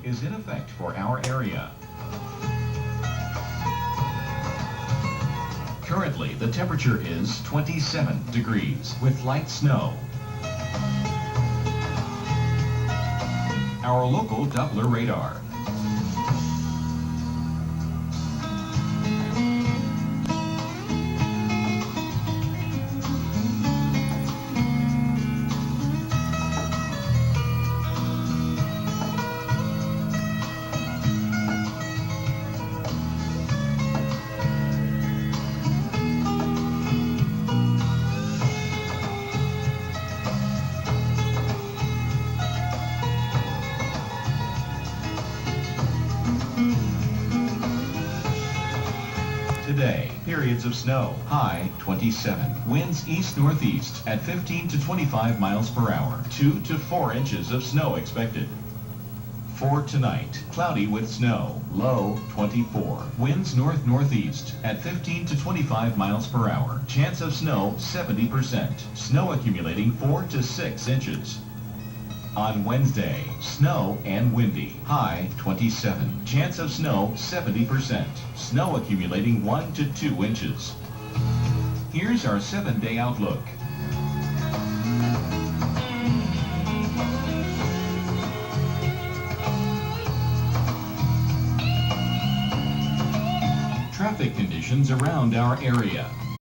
is in effect for our area. Currently, the temperature is 27 degrees with light snow. Our local Doppler radar. Today, periods of snow, high 27. Winds east-northeast at 15 to 25 miles per hour. 2 to 4 inches of snow expected. For tonight, cloudy with snow, low 24. Winds north-northeast at 15 to 25 miles per hour. Chance of snow 70%. Snow accumulating 4 to 6 inches. On Wednesday, snow and windy, high 27. Chance of snow 70%. Snow accumulating 1 to 2 inches. Here's our 7-day outlook. Traffic conditions around our area.